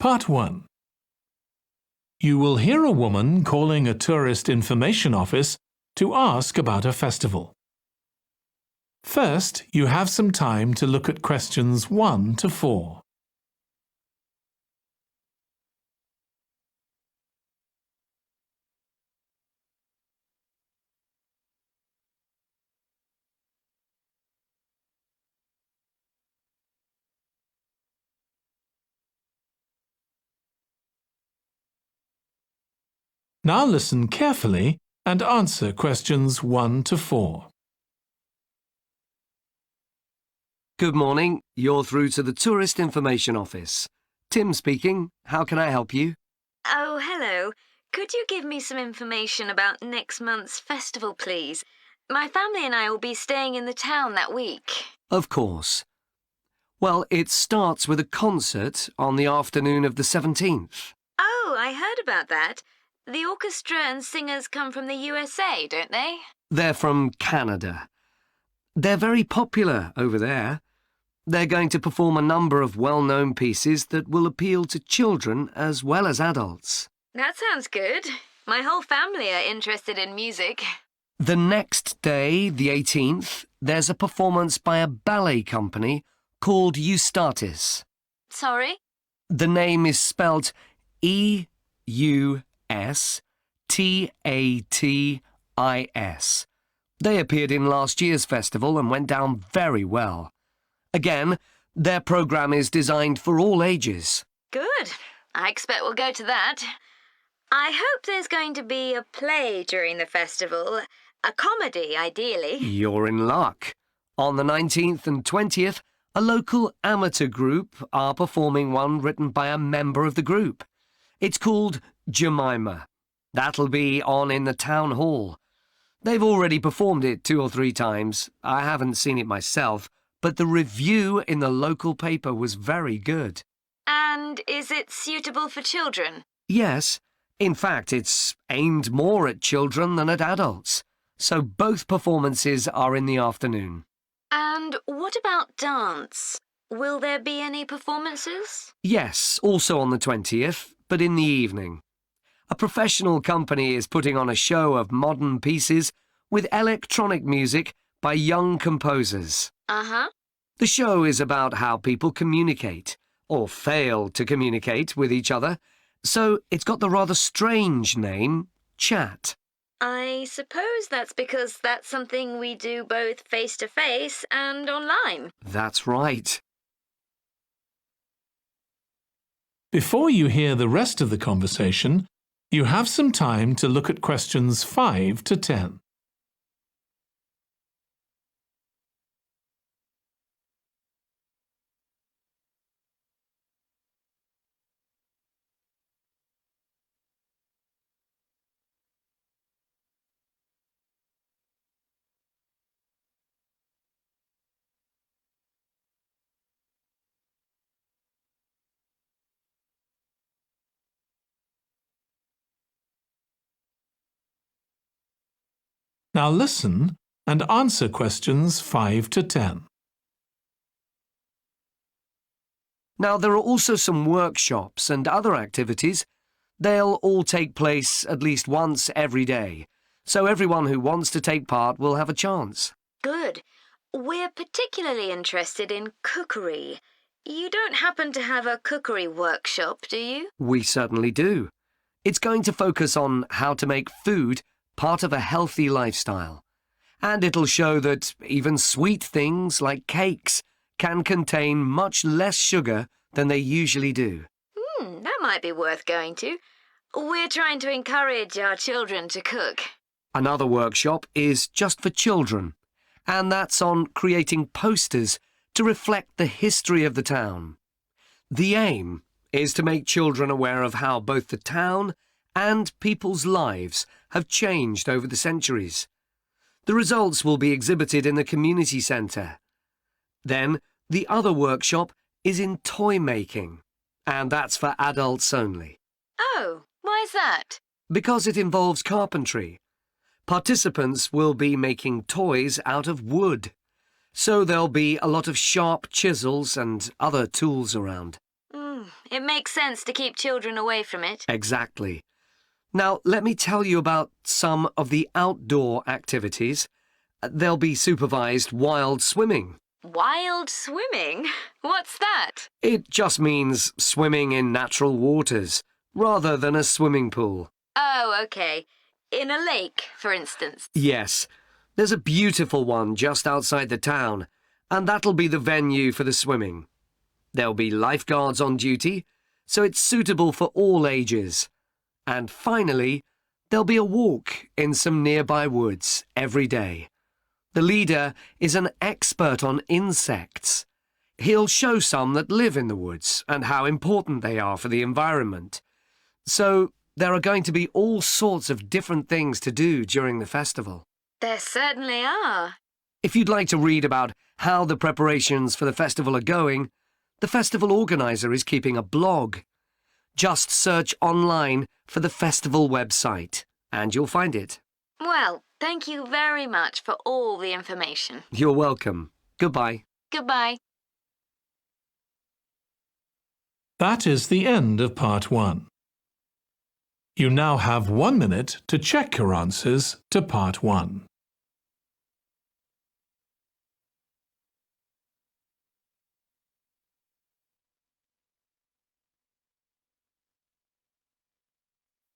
Part 1. You will hear a woman calling a tourist information office to ask about a festival. First, you have some time to look at questions 1 to 4. Now listen carefully and answer questions 1 to 4. Good morning. You're through to the Tourist Information Office. Tim speaking. How can I help you? Oh, hello. Could you give me some information about next month's festival, please? My family and I will be staying in the town that week. Of course. Well, it starts with a concert on the afternoon of the 17th. Oh, I heard about that. The orchestra and singers come from the USA, don't they? They're from Canada. They're very popular over there. They're going to perform a number of well-known pieces that will appeal to children as well as adults. That sounds good. My whole family are interested in music. The next day, the 18th, there's a performance by a ballet company called Eustatis. Sorry? The name is spelled E-U-S-T-A-T-I-S. They appeared in last year's festival and went down very well. Again, their programme is designed for all ages. Good. I expect we'll go to that. I hope there's going to be a play during the festival. A comedy, ideally. You're in luck. On the 19th and 20th, a local amateur group are performing one written by a member of the group. It's called Jemima. That'll be on in the town hall. They've already performed it 2 or 3 times. I haven't seen it myself, but the review in the local paper was very good. And is it suitable for children? Yes. In fact, it's aimed more at children than at adults. So both performances are in the afternoon. And what about dance? Will there be any performances? Yes, also on the 20th, but in the evening. A professional company is putting on a show of modern pieces with electronic music by young composers. Uh-huh. The show is about how people communicate, or fail to communicate with each other, so it's got the rather strange name, Chat. I suppose that's because that's something we do both face-to-face and online. That's right. Before you hear the rest of the conversation, you have some time to look at questions 5 to 10. Now listen and answer questions 5 to 10. Now, there are also some workshops and other activities. They'll all take place at least once every day, so everyone who wants to take part will have a chance. Good. We're particularly interested in cookery. You don't happen to have a cookery workshop, do you? We certainly do. It's going to focus on how to make food part of a healthy lifestyle. And it'll show that even sweet things like cakes can contain much less sugar than they usually do. That might be worth going to. We're trying to encourage our children to cook. Another workshop is just for children, and that's on creating posters to reflect the history of the town. The aim is to make children aware of how both the town and people's lives have changed over the centuries. The results will be exhibited in the community centre. Then, the other workshop is in toy making, and that's for adults only. Oh, why is that? Because it involves carpentry. Participants will be making toys out of wood, so there'll be a lot of sharp chisels and other tools around. It makes sense to keep children away from it. Exactly. Now, let me tell you about some of the outdoor activities. There'll be supervised wild swimming. Wild swimming? What's that? It just means swimming in natural waters, rather than a swimming pool. Oh, okay. In a lake, for instance. Yes, there's a beautiful one just outside the town, and that'll be the venue for the swimming. There'll be lifeguards on duty, so it's suitable for all ages. And finally, there'll be a walk in some nearby woods every day. The leader is an expert on insects. He'll show some that live in the woods and how important they are for the environment. So there are going to be all sorts of different things to do during the festival. There certainly are. If you'd like to read about how the preparations for the festival are going, the festival organizer is keeping a blog. Just search online for the festival website, and you'll find it. Well, thank you very much for all the information. You're welcome. Goodbye. Goodbye. That is the end of Part 1. You now have 1 minute to check your answers to Part 1.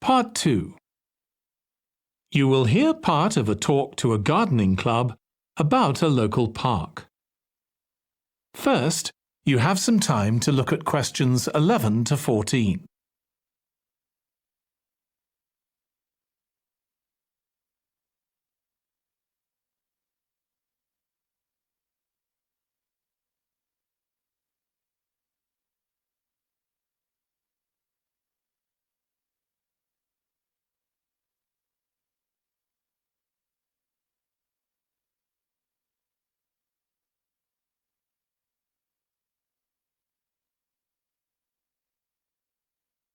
Part 2. You will hear part of a talk to a gardening club about a local park. First, you have some time to look at questions 11 to 14.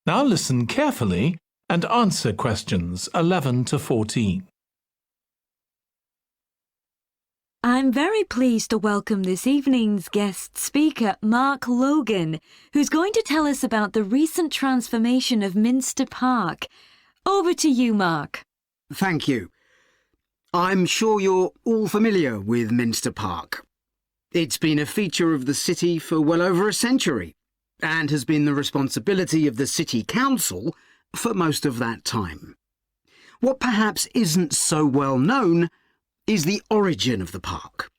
Now listen carefully and answer questions 11 to 14. I'm very pleased to welcome this evening's guest speaker, Mark Logan, who's going to tell us about the recent transformation of Minster Park. Over to you, Mark. Thank you. I'm sure you're all familiar with Minster Park. It's been a feature of the city for well over a century, and has been the responsibility of the City Council for most of that time. What perhaps isn't so well known is the origin of the park.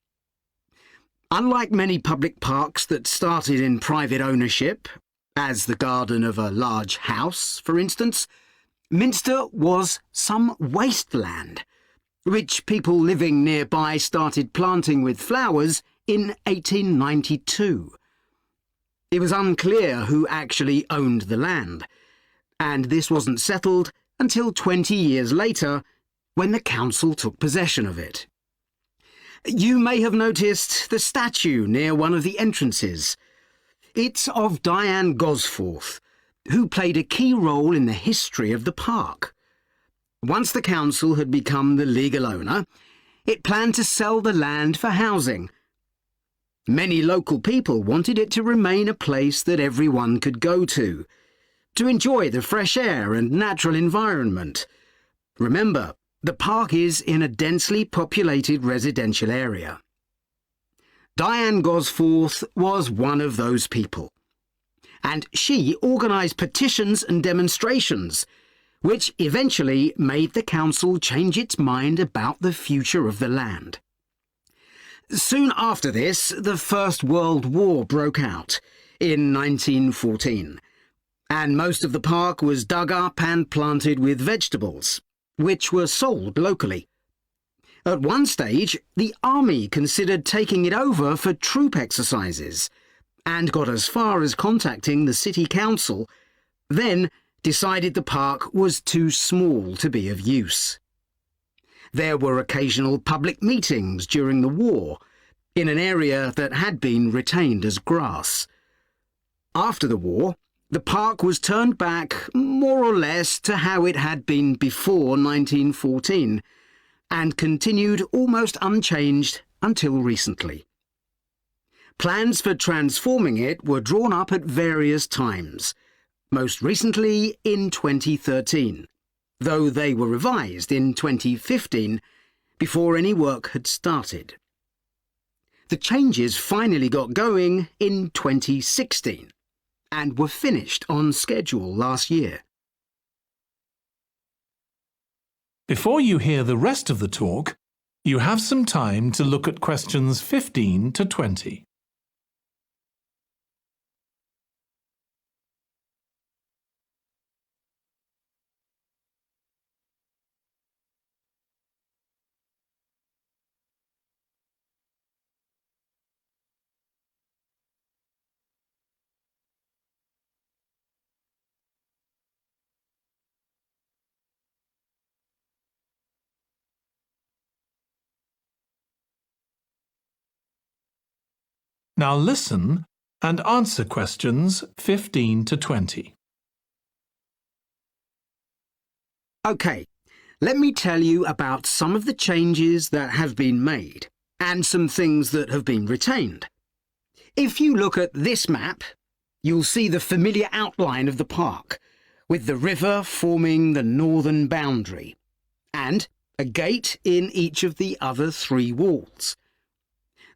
Unlike many public parks that started in private ownership, as the garden of a large house, for instance, Minster was some wasteland, which people living nearby started planting with flowers in 1892. It was unclear who actually owned the land, and this wasn't settled until 20 years later, when the council took possession of it. You may have noticed the statue near one of the entrances. It's of Diane Gosforth, who played a key role in the history of the park. Once the council had become the legal owner, it planned to sell the land for housing. Many local people wanted it to remain a place that everyone could go to enjoy the fresh air and natural environment. Remember, the park is in a densely populated residential area. Diane Gosforth was one of those people, and she organised petitions and demonstrations, which eventually made the council change its mind about the future of the land. Soon after this, the First World War broke out in 1914, and most of the park was dug up and planted with vegetables, which were sold locally. At one stage, the army considered taking it over for troop exercises, and got as far as contacting the city council, then decided the park was too small to be of use. There were occasional public meetings during the war, in an area that had been retained as grass. After the war, the park was turned back more or less to how it had been before 1914, and continued almost unchanged until recently. Plans for transforming it were drawn up at various times, most recently in 2013, though they were revised in 2015 before any work had started. The changes finally got going in 2016 and were finished on schedule last year. Before you hear the rest of the talk, you have some time to look at questions 15 to 20. Now listen and answer questions 15 to 20. OK, let me tell you about some of the changes that have been made and some things that have been retained. If you look at this map, you'll see the familiar outline of the park, with the river forming the northern boundary, and a gate in each of the other 3 walls.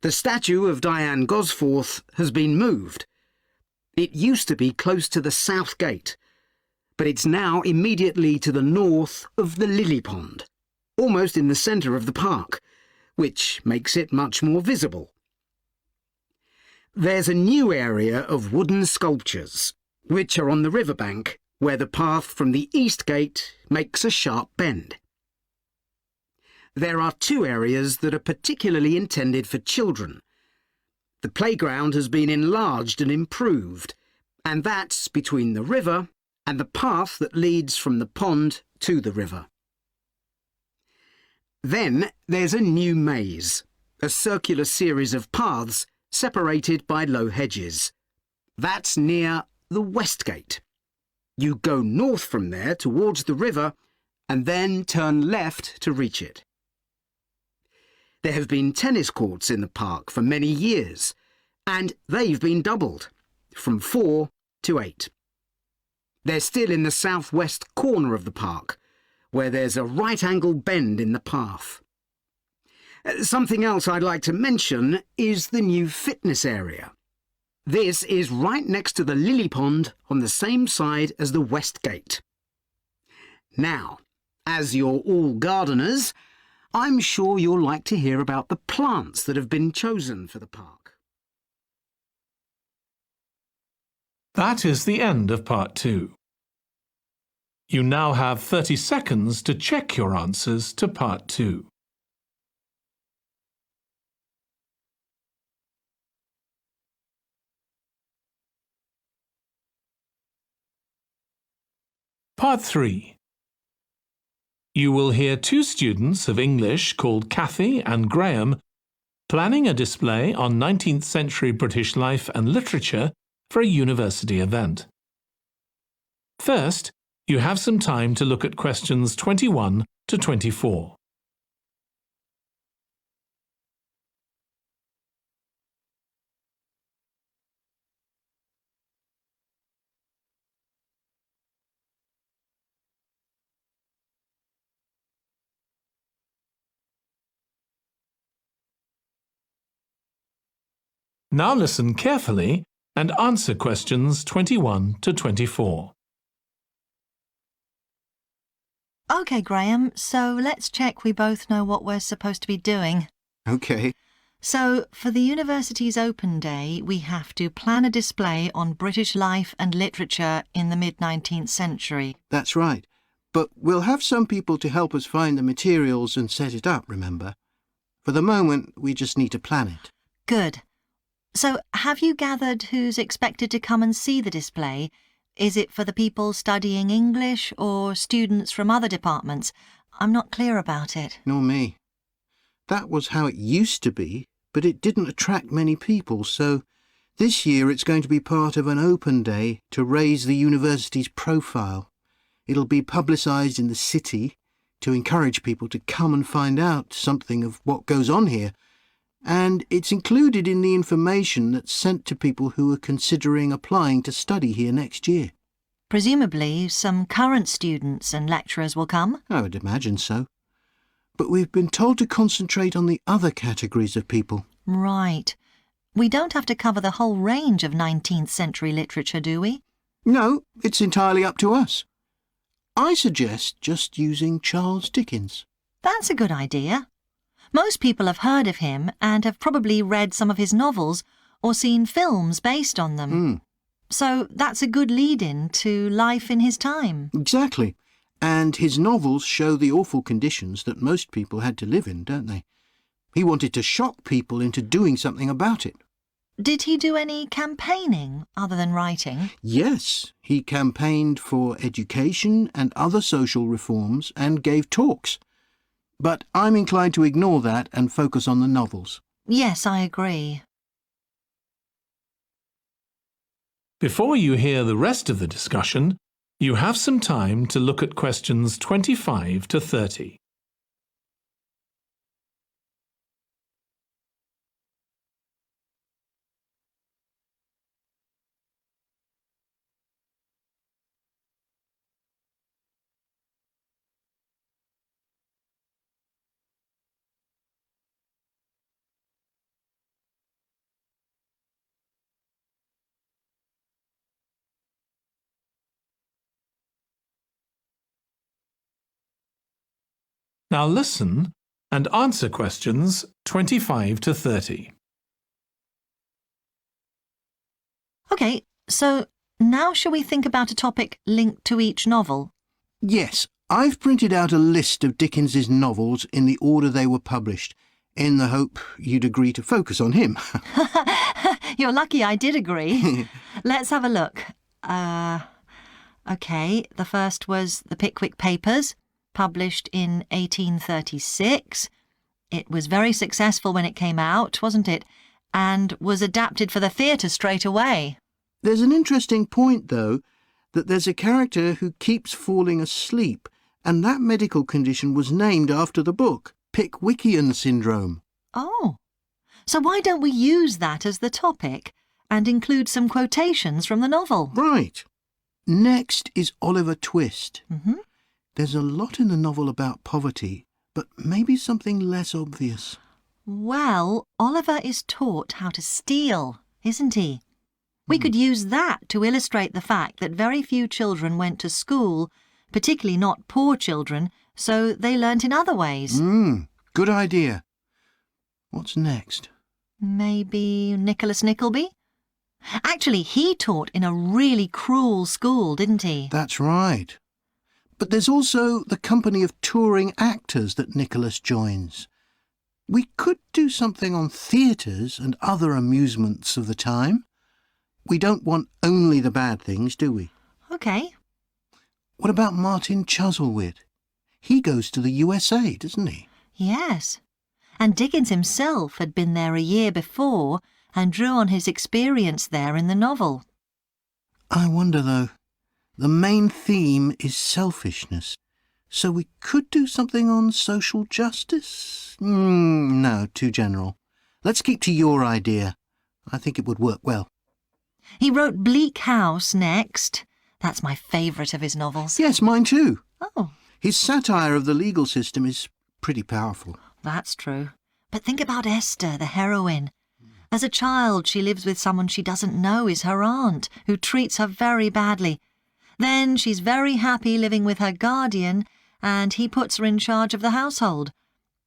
The statue of Diane Gosforth has been moved. It used to be close to the south gate, but it's now immediately to the north of the lily pond, almost in the centre of the park, which makes it much more visible. There's a new area of wooden sculptures, which are on the riverbank, where the path from the east gate makes a sharp bend. There are 2 areas that are particularly intended for children. The playground has been enlarged and improved, and that's between the river and the path that leads from the pond to the river. Then there's a new maze, a circular series of paths separated by low hedges. That's near the west gate. You go north from there towards the river and then turn left to reach it. There have been tennis courts in the park for many years, and they've been doubled, from 4 to 8. They're still in the southwest corner of the park, where there's a right-angle bend in the path. Something else I'd like to mention is the new fitness area. This is right next to the lily pond on the same side as the west gate. Now, as you're all gardeners, I'm sure you'll like to hear about the plants that have been chosen for the park. That is the end of part 2. You now have 30 seconds to check your answers to part 2. Part 3. You will hear 2 students of English called Kathy and Graham planning a display on 19th century British life and literature for a university event. First, you have some time to look at questions 21 to 24. Now listen carefully and answer questions 21 to 24. OK, Graham, so let's check we both know what we're supposed to be doing. OK. So, for the university's open day, we have to plan a display on British life and literature in the mid-19th century. That's right. But we'll have some people to help us find the materials and set it up, remember? For the moment, we just need to plan it. Good. So, have you gathered who's expected to come and see the display? Is it for the people studying English or students from other departments? I'm not clear about it. Nor me. That was how it used to be, but it didn't attract many people, so this year it's going to be part of an open day to raise the university's profile. It'll be publicised in the city to encourage people to come and find out something of what goes on here. and it's included in the information that's sent to people who are considering applying to study here next year. Presumably, some current students and lecturers will come? I would imagine so. But we've been told to concentrate on the other categories of people. Right. We don't have to cover the whole range of 19th century literature, do we? No, it's entirely up to us. I suggest just using Charles Dickens. That's a good idea. Most people have heard of him and have probably read some of his novels or seen films based on them. So that's a good lead-in to life in his time. Exactly. And his novels show the awful conditions that most people had to live in, don't they? He wanted to shock people into doing something about it. Did he do any campaigning other than writing? Yes, he campaigned for education and other social reforms and gave talks. But I'm inclined to ignore that and focus on the novels. Yes, I agree. Before you hear the rest of the discussion, you have some time to look at questions 25 to 30. Now listen and answer questions 25 to 30. OK, so now shall we think about a topic linked to each novel? Yes, I've printed out a list of Dickens's novels in the order they were published, in the hope you'd agree to focus on him. You're lucky I did agree. Let's have a look. OK, the first was The Pickwick Papers, published in 1836. It was very successful when it came out, wasn't it? And was adapted for the theatre straight away. There's an interesting point, though, that there's a character who keeps falling asleep, and that medical condition was named after the book, Pickwickian syndrome. Oh, so why don't we use that as the topic and include some quotations from the novel? Right. Next is Oliver Twist. Mm-hmm. There's a lot in the novel about poverty, but maybe something less obvious. Well, Oliver is taught how to steal, isn't he? We could use that to illustrate the fact that very few children went to school, particularly not poor children, so they learnt in other ways. Good idea. What's next? Maybe Nicholas Nickleby? Actually, he taught in a really cruel school, didn't he? That's right. But there's also the company of touring actors that Nicholas joins. We could do something on theatres and other amusements of the time. We don't want only the bad things, do we? OK. What about Martin Chuzzlewit? He goes to the USA, doesn't he? Yes. And Dickens himself had been there a year before and drew on his experience there in the novel. I wonder, though. The main theme is selfishness. So we could do something on social justice? No, too general. Let's keep to your idea. I think it would work well. He wrote Bleak House next. That's my favourite of his novels. Yes, mine too. Oh, His satire of the legal system is pretty powerful. that's true. But think about Esther, the heroine. As a child, she lives with someone she doesn't know is her aunt, who treats her very badly. Then she's very happy living with her guardian, and he puts her in charge of the household.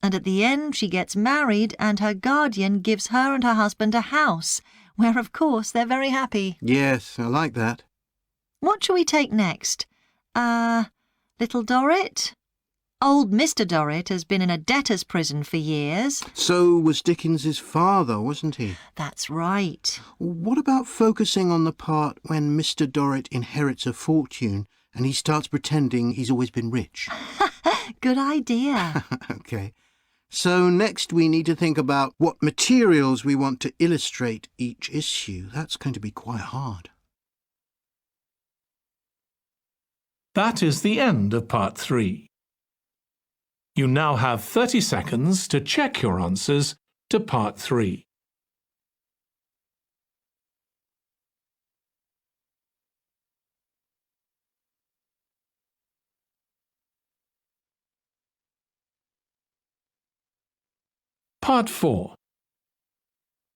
And at the end, she gets married, and her guardian gives her and her husband a house, where, of course, they're very happy. Yes, I like that. What shall we take next? Little Dorrit? Old Mr. Dorrit has been in a debtor's prison for years. So was Dickens's father, wasn't he? That's right. What about focusing on the part when Mr. Dorrit inherits a fortune and he starts pretending he's always been rich? Good idea. OK. So next we need to think about what materials we want to illustrate each issue. That's going to be quite hard. That is the end of part 3. You now have 30 seconds to check your answers to Part 3. Part 4.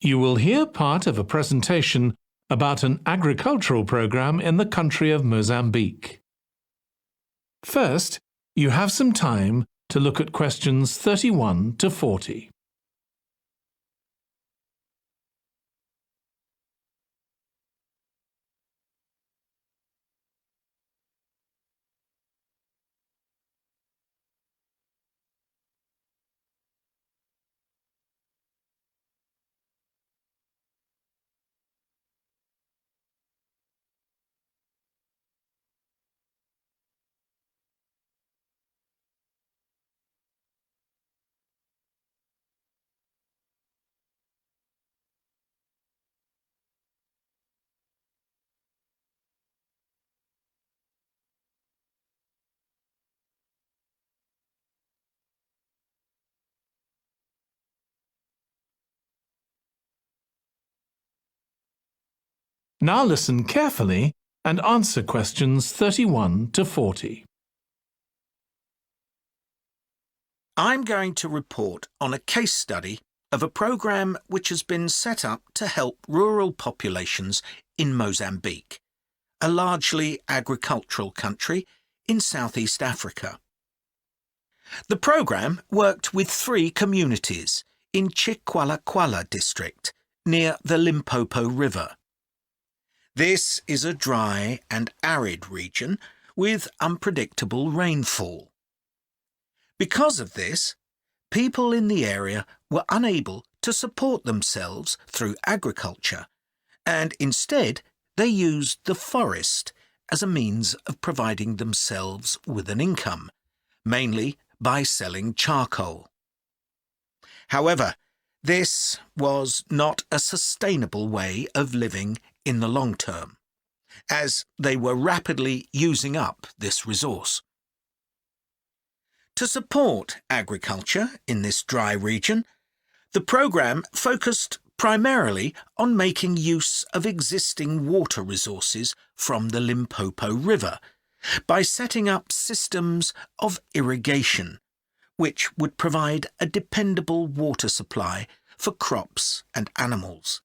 You will hear part of a presentation about an agricultural program in the country of Mozambique. First, you have some time to look at questions 31 to 40. Now listen carefully and answer questions 31 to 40. I'm going to report on a case study of a program which has been set up to help rural populations in Mozambique, a largely agricultural country in Southeast Africa. The program worked with 3 communities in Chikwalakwala district near the Limpopo River. This is a dry and arid region with unpredictable rainfall. Because of this, people in the area were unable to support themselves through agriculture, and instead they used the forest as a means of providing themselves with an income, mainly by selling charcoal. However, this was not a sustainable way of living in the long term, as they were rapidly using up this resource. To support agriculture in this dry region, the program focused primarily on making use of existing water resources from the Limpopo River by setting up systems of irrigation, which would provide a dependable water supply for crops and animals.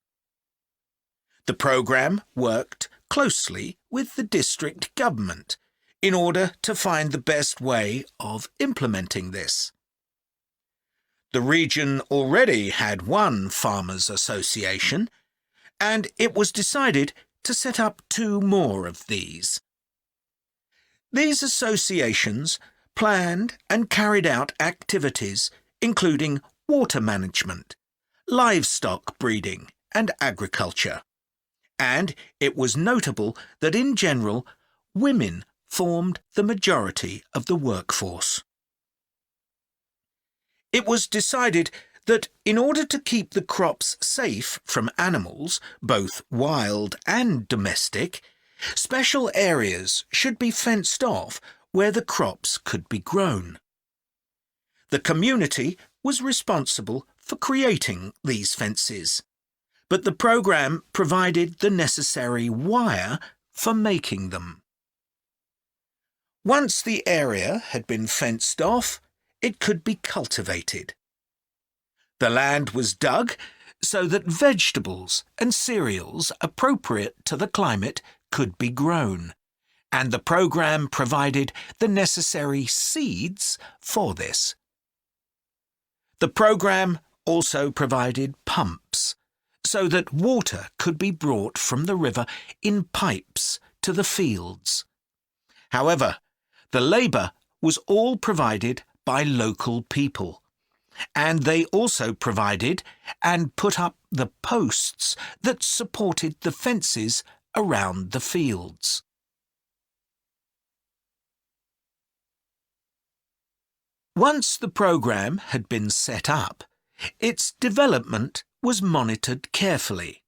The program worked closely with the district government in order to find the best way of implementing this. The region already had one farmers' association, and it was decided to set up 2 more of these. These associations planned and carried out activities including water management, livestock breeding and agriculture. And it was notable that in general, women formed the majority of the workforce. It was decided that in order to keep the crops safe from animals, both wild and domestic, special areas should be fenced off where the crops could be grown. The community was responsible for creating these fences, but the program provided the necessary wire for making them. Once the area had been fenced off, it could be cultivated. The land was dug so that vegetables and cereals appropriate to the climate could be grown, and the program provided the necessary seeds for this. The program also provided pumps so that water could be brought from the river in pipes to the fields. However, the labour was all provided by local people, and they also provided and put up the posts that supported the fences around the fields. Once the program had been set up, its development was monitored carefully.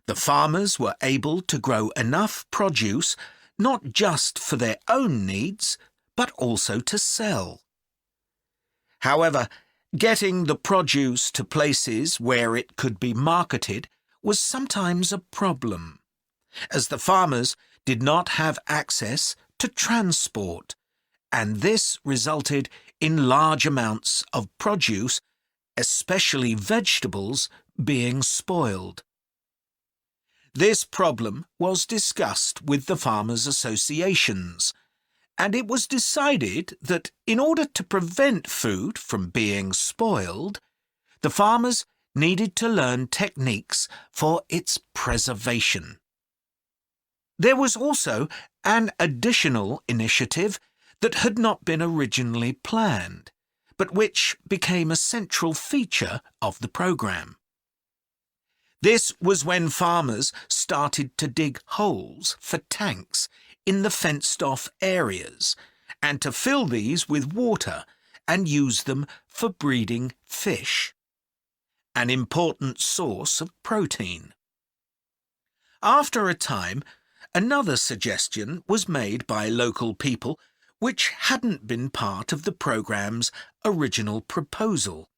The farmers were able to grow enough produce not just for their own needs, but also to sell. However, Getting the produce to places where it could be marketed was sometimes a problem, as the farmers did not have access to transport, and this resulted in large amounts of produce, especially vegetables, being spoiled. This problem was discussed with the farmers' associations, and it was decided that in order to prevent food from being spoiled, the farmers needed to learn techniques for its preservation. There was also an additional initiative that had not been originally planned, but which became a central feature of the programme. This was when farmers started to dig holes for tanks in the fenced-off areas and to fill these with water and use them for breeding fish, an important source of protein. After a time, another suggestion was made by local people which hadn't been part of the programme's original proposal,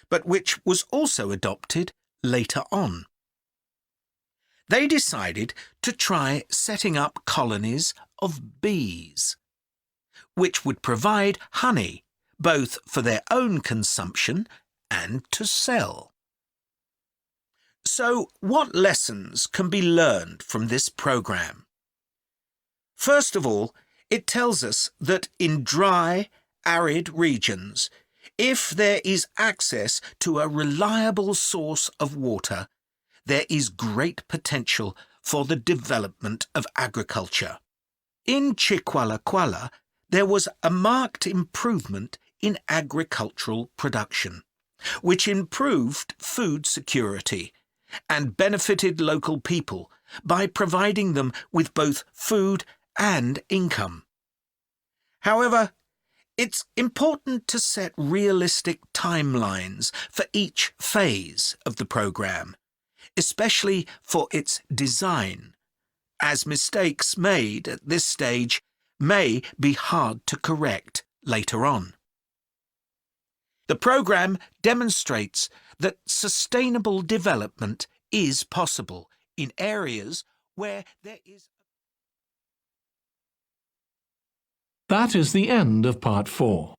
but which was also adopted later on. They decided to try setting up colonies of bees, which would provide honey both for their own consumption and to sell. So, what lessons can be learned from this programme? First of all, it tells us that in dry, arid regions, if there is access to a reliable source of water, there is great potential for the development of agriculture. In Chiqualaquala, there was a marked improvement in agricultural production, which improved food security and benefited local people by providing them with both food and income. However, it's important to set realistic timelines for each phase of the programme, especially for its design, as mistakes made at this stage may be hard to correct later on. The programme demonstrates that sustainable development is possible in areas where there is... That is the end of Part 4.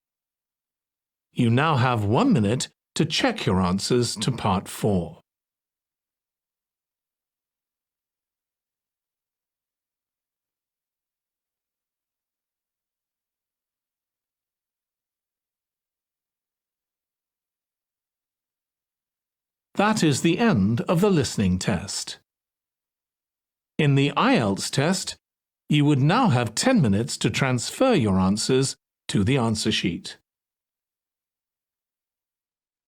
You now have 1 minute to check your answers to Part 4. That is the end of the listening test. In the IELTS test, you would now have 10 minutes to transfer your answers to the answer sheet.